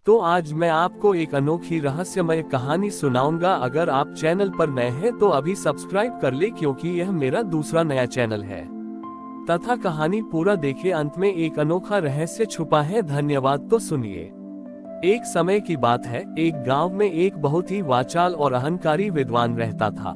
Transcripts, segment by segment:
तो आज मैं आपको एक अनोखी रहस्यमय कहानी सुनाऊंगा। अगर आप चैनल पर नए हैं तो अभी सब्सक्राइब कर ले, क्योंकि यह मेरा दूसरा नया चैनल है। तथा कहानी पूरा देखे, अंत में एक अनोखा रहस्य छुपा है। धन्यवाद। तो सुनिए। एक समय की बात है, एक गांव में एक बहुत ही वाचाल और अहंकारी विद्वान रहता था।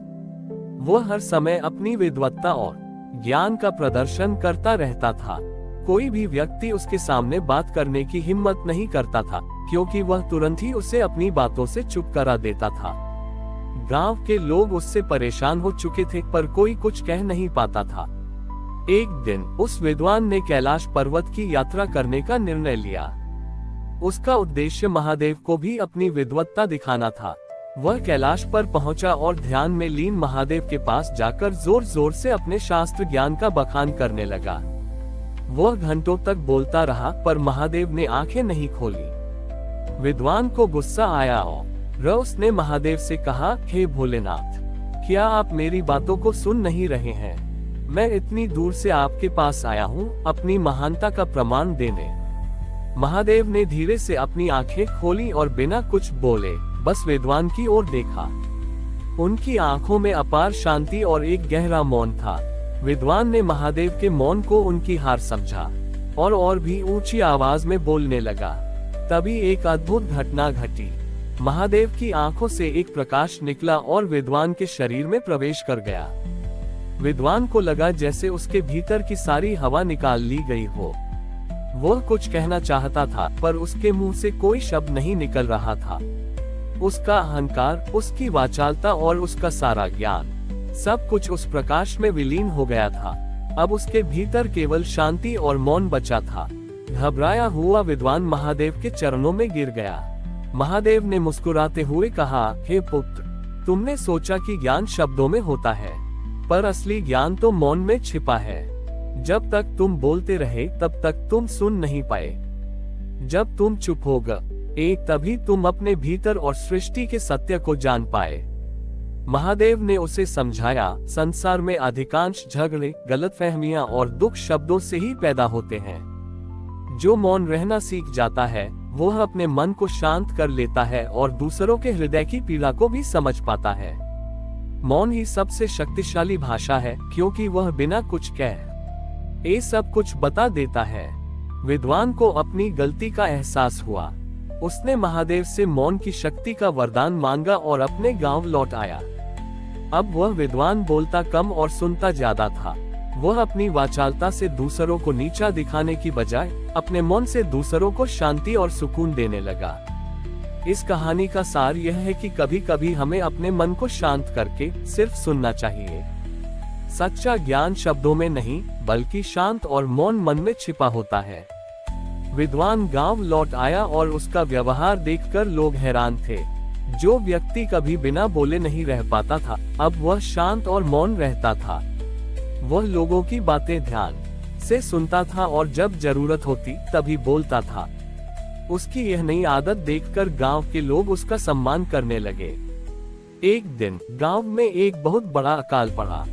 वह हर समय अपनी विद्वत्ता और ज्ञान का प्रदर्शन करता रहता था। कोई भी व्यक्ति उसके सामने बात करने की हिम्मत नहीं करता था, क्योंकि वह तुरंत ही उसे अपनी बातों से चुप करा देता था। गांव के लोग उससे परेशान हो चुके थे, पर कोई कुछ कह नहीं पाता था। एक दिन उस विद्वान ने कैलाश पर्वत की यात्रा करने का निर्णय लिया। उसका उद्देश्य महादेव को भी अपनी विद्वत्ता दिखाना था। वह कैलाश पर पहुंचा और ध्यान में लीन महादेव के पास जाकर जोर जोर से अपने शास्त्र ज्ञान का बखान करने लगा। वह घंटों तक बोलता रहा, पर महादेव ने आंखें नहीं खोली। विद्वान को गुस्सा आया और उसने महादेव से कहा, हे भोलेनाथ, क्या आप मेरी बातों को सुन नहीं रहे हैं? मैं इतनी दूर से आपके पास आया हूँ अपनी महानता का प्रमाण देने। महादेव ने धीरे से अपनी आंखें खोली और बिना कुछ बोले बस विद्वान की ओर देखा। उनकी आंखों में अपार शांति और एक गहरा मौन था। विद्वान ने महादेव के मौन को उनकी हार समझा और भी ऊंची आवाज में बोलने लगा। तभी एक अद्भुत घटना घटी। महादेव की आंखों से एक प्रकाश निकला और विद्वान के शरीर में प्रवेश कर गया। विद्वान को लगा जैसे उसके भीतर की सारी हवा निकाल ली गई हो। वह कुछ कहना चाहता था, पर उसके मुंह से कोई शब्द नहीं निकल रहा था। उसका अहंकार, उसकी वाचालता और उसका सारा ज्ञान, सब कुछ उस प्रकाश में विलीन हो गया था। अब उसके भीतर केवल शांति और मौन बचा था। घबराया हुआ विद्वान महादेव के चरणों में गिर गया। महादेव ने मुस्कुराते हुए कहा, हे पुत्र, तुमने सोचा कि ज्ञान शब्दों में होता है, पर असली ज्ञान तो मौन में छिपा है। जब तक तुम बोलते रहे तब तक तुम सुन नहीं पाए। जब तुम चुप हो गए, तभी तुम अपने भीतर और सृष्टि के सत्य को जान पाए। महादेव ने उसे समझाया, संसार में अधिकांश झगड़े, गलतफहमियां और दुख शब्दों से ही पैदा होते हैं। जो मौन रहना सीख जाता है, वह अपने मन को शांत कर लेता है और दूसरों के हृदय की पीड़ा को भी समझ पाता है। मौन ही सबसे शक्तिशाली भाषा है, क्योंकि वह बिना कुछ कहे ये सब कुछ बता देता है। विद्वान को अपनी गलती का एहसास हुआ। उसने महादेव से मौन की शक्ति का वरदान मांगा और अपने गांव लौट आया। अब वह विद्वान बोलता कम और सुनता ज्यादा था। वह अपनी वाचालता से दूसरों को नीचा दिखाने की बजाय अपने मौन से दूसरों को शांति और सुकून देने लगा। इस कहानी का सार यह है कि कभी कभी हमें अपने मन को शांत करके सिर्फ सुनना चाहिए। सच्चा ज्ञान शब्दों में नहीं, बल्कि शांत और मौन मन में छिपा होता है। विद्वान गांव लौट आया और उसका व्यवहार देखकर लोग हैरान थे। जो व्यक्ति कभी बिना बोले नहीं रह पाता था, अब वह शांत और मौन रहता था। वह लोगों की बातें ध्यान से सुनता था और जब जरूरत होती तभी बोलता था। उसकी यह नई आदत देखकर गांव के लोग उसका सम्मान करने लगे। एक दिन गांव में एक बहुत बड़ा अकाल पड़ा।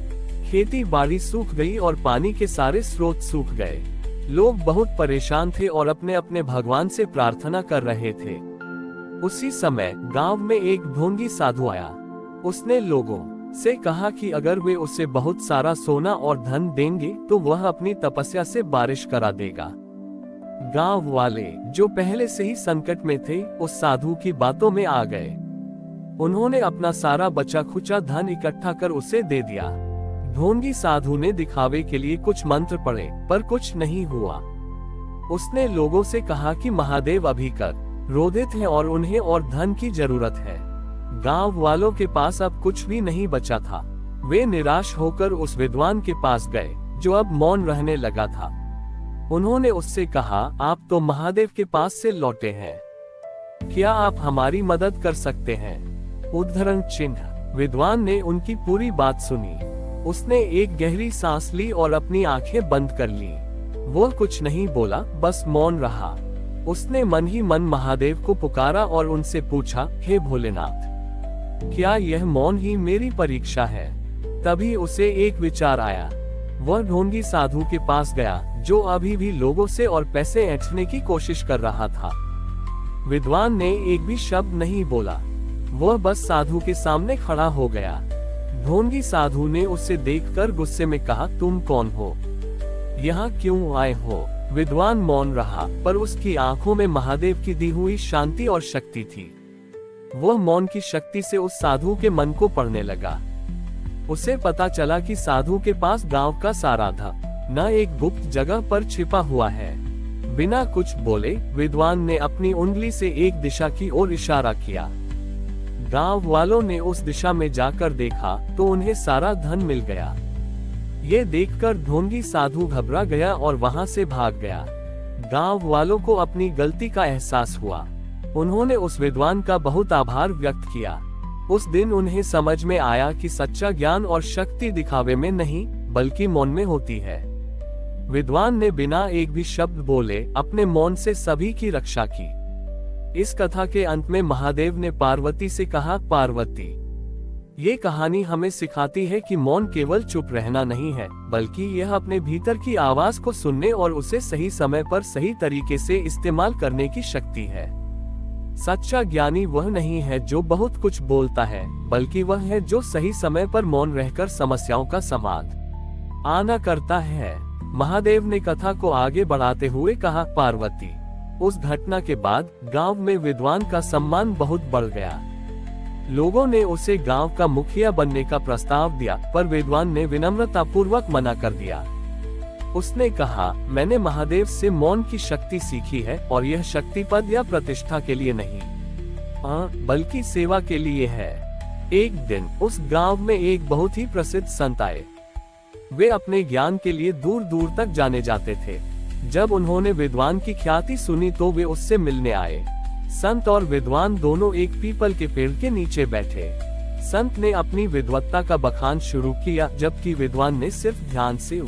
खेती बाड़ी सूख गई और पानी के सारे स्रोत सूख गए। लोग बहुत परेशान थे और अपने अपने भगवान से प्रार्थना कर रहे थे। उसी समय गांव में एक ढोंगी साधु आया। उसने लोगों से कहा कि अगर वे उसे बहुत सारा सोना और धन देंगे तो वह अपनी तपस्या से बारिश करा देगा। गांव वाले, जो पहले से ही संकट में थे, उस साधु की बातों में आ गए। उन्होंने अपना सारा बचा खुचा धन इकट्ठा कर उसे दे दिया। ढोंगी साधु ने दिखावे के लिए कुछ मंत्र पढ़े, पर कुछ नहीं हुआ। उसने लोगों से कहा कि महादेव अभी क्रोधित हैं और उन्हें और धन की जरूरत है। गांव वालों के पास अब कुछ भी नहीं बचा था। वे निराश होकर उस विद्वान के पास गए, जो अब मौन रहने लगा था। उन्होंने उससे कहा, आप तो महादेव के पास से लौटे हैं, क्या आप हमारी मदद कर सकते हैं? उद्धरण चिन्ह। विद्वान ने उनकी पूरी बात सुनी। उसने एक गहरी सांस ली और अपनी आंखें बंद कर ली। वह कुछ नहीं बोला, बस मौन रहा। उसने मन ही मन महादेव को पुकारा और उनसे पूछा, हे भोलेनाथ, क्या यह मौन ही मेरी परीक्षा है? तभी उसे एक विचार आया। वह ढोंगी साधु के पास गया, जो अभी भी लोगों से और पैसे ऐंठने की कोशिश कर रहा था। विद्वान ने एक भी शब्द नहीं बोला, वह बस साधु के सामने खड़ा हो गया। ढोंगी साधु ने उसे देखकर गुस्से में कहा, तुम कौन हो, यहाँ क्यों आए हो? विद्वान मौन रहा, पर उसकी आंखों में महादेव की दी हुई शांति और शक्ति थी। वह मौन की शक्ति से उस साधु के मन को पढ़ने लगा। उसे पता चला कि साधु के पास गांव का सारा धन एक गुप्त जगह पर छिपा हुआ है। बिना कुछ बोले विद्वान ने अपनी उंगली से एक दिशा की ओर इशारा किया। गांव वालों ने उस दिशा में जाकर देखा तो उन्हें सारा धन मिल गया। ये देखकर ढोंगी साधु घबरा गया और वहां से भाग गया। गांव वालों को अपनी गलती का एहसास हुआ। उन्होंने उस विद्वान का बहुत आभार व्यक्त किया। उस दिन उन्हें समझ में आया कि सच्चा ज्ञान और शक्ति दिखावे में नहीं बल्कि मौन में होती है। विद्वान ने बिना एक भी शब्द बोले अपने मौन से सभी की रक्षा की। इस कथा के अंत में महादेव ने पार्वती से कहा, पार्वती, ये कहानी हमें सिखाती है कि मौन केवल चुप रहना नहीं है, बल्कि यह अपने भीतर की आवाज को सुनने और उसे सही समय पर सही तरीके से इस्तेमाल करने की शक्ति है। सच्चा ज्ञानी वह नहीं है जो बहुत कुछ बोलता है, बल्कि वह है जो सही समय पर मौन रहकर समस्याओं का समाधान करता है। महादेव ने कथा को आगे बढ़ाते हुए कहा, पार्वती, उस घटना के बाद गांव में विद्वान का सम्मान बहुत बढ़ गया। लोगों ने उसे गांव का मुखिया बनने का प्रस्ताव दिया, पर विद्वान ने विनम्रतापूर्वक मना कर दिया। उसने कहा, मैंने महादेव से मौन की शक्ति सीखी है और यह शक्ति पद या प्रतिष्ठा के लिए नहीं बल्कि सेवा के लिए है। एक दिन उस गांव में एक बहुत ही प्रसिद्ध संत आए। वे अपने ज्ञान के लिए दूर दूर तक जाने जाते थे। जब उन्होंने विद्वान की ख्याति सुनी तो वे उससे मिलने आए। संत और विद्वान दोनों एक पीपल के पेड़ के नीचे बैठे। संत ने अपनी विद्वत्ता का बखान शुरू किया, जबकि विद्वान ने सिर्फ ध्यान से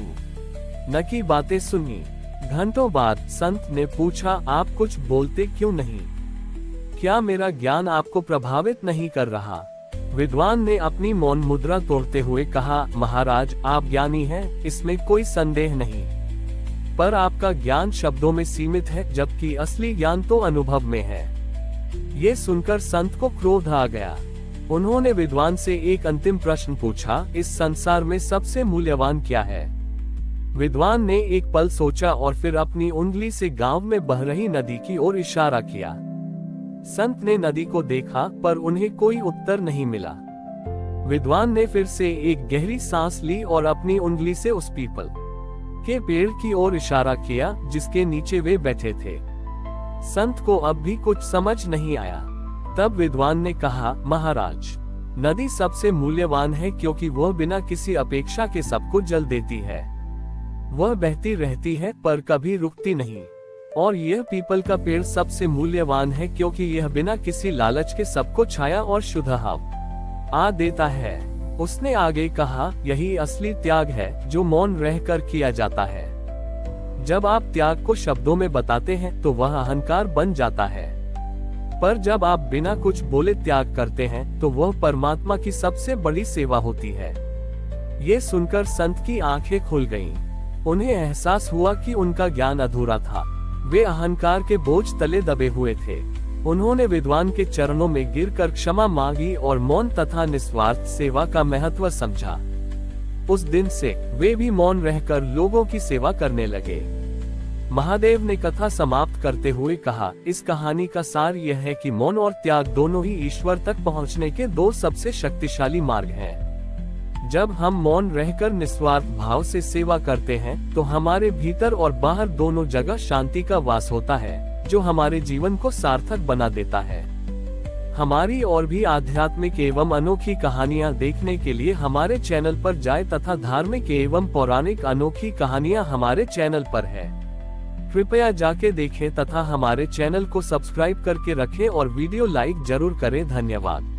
न की बातें सुनी। घंटों बाद संत ने पूछा, आप कुछ बोलते क्यों नहीं? क्या मेरा ज्ञान आपको प्रभावित नहीं कर रहा? विद्वान ने अपनी मौन मुद्रा तोड़ते हुए कहा, महाराज, आप ज्ञानी हैं, इसमें कोई संदेह नहीं, पर आपका ज्ञान शब्दों में सीमित है, जबकि असली ज्ञान तो अनुभव में है। ये सुनकर संत को क्रोध आ गया। उन्होंने विद्वान से एक अंतिम प्रश्न पूछा, इस संसार में सबसे मूल्यवान क्या है? विद्वान ने एक पल सोचा और फिर अपनी उंगली से गांव में बह रही नदी की ओर इशारा किया। संत ने नदी को देखा, पर उन्हें कोई उत्तर नहीं मिला। विद्वान ने फिर से एक गहरी सांस ली और अपनी उंगली से उस पीपल के पेड़ की ओर इशारा किया जिसके नीचे वे बैठे थे। संत को अब भी कुछ समझ नहीं आया। तब विद्वान ने कहा, महाराज, नदी सबसे मूल्यवान है क्योंकि वह बिना किसी अपेक्षा के सबको जल देती है। वह बहती रहती है पर कभी रुकती नहीं। और यह पीपल का पेड़ सबसे मूल्यवान है क्योंकि यह बिना किसी लालच के सबको छाया और शुद्ध हवा देता है। उसने आगे कहा, यही असली त्याग है जो मौन रहकर किया जाता है। जब आप त्याग को शब्दों में बताते हैं तो वह अहंकार बन जाता है, पर जब आप बिना कुछ बोले त्याग करते हैं तो वह परमात्मा की सबसे बड़ी सेवा होती है। ये सुनकर संत की आंखें खुल गईं। उन्हें एहसास हुआ कि उनका ज्ञान अधूरा था। वे अहंकार के बोझ तले दबे हुए थे। उन्होंने विद्वान के चरणों में गिरकर क्षमा मांगी और मौन तथा निस्वार्थ सेवा का महत्व समझा। उस दिन से वे भी मौन रहकर लोगों की सेवा करने लगे। महादेव ने कथा समाप्त करते हुए कहा, इस कहानी का सार यह है कि मौन और त्याग दोनों ही ईश्वर तक पहुंचने के दो सबसे शक्तिशाली मार्ग हैं। जब हम मौन रहकर निस्वार्थ भाव से सेवा करते हैं तो हमारे भीतर और बाहर दोनों जगह शांति का वास होता है, जो हमारे जीवन को सार्थक बना देता है। हमारी और भी आध्यात्मिक एवं अनोखी कहानियां देखने के लिए हमारे चैनल पर जाएं तथा धार्मिक एवं पौराणिक अनोखी कहानियां हमारे चैनल पर है। कृपया जाके देखें तथा हमारे चैनल को सब्सक्राइब करके रखें और वीडियो लाइक जरूर करें। धन्यवाद।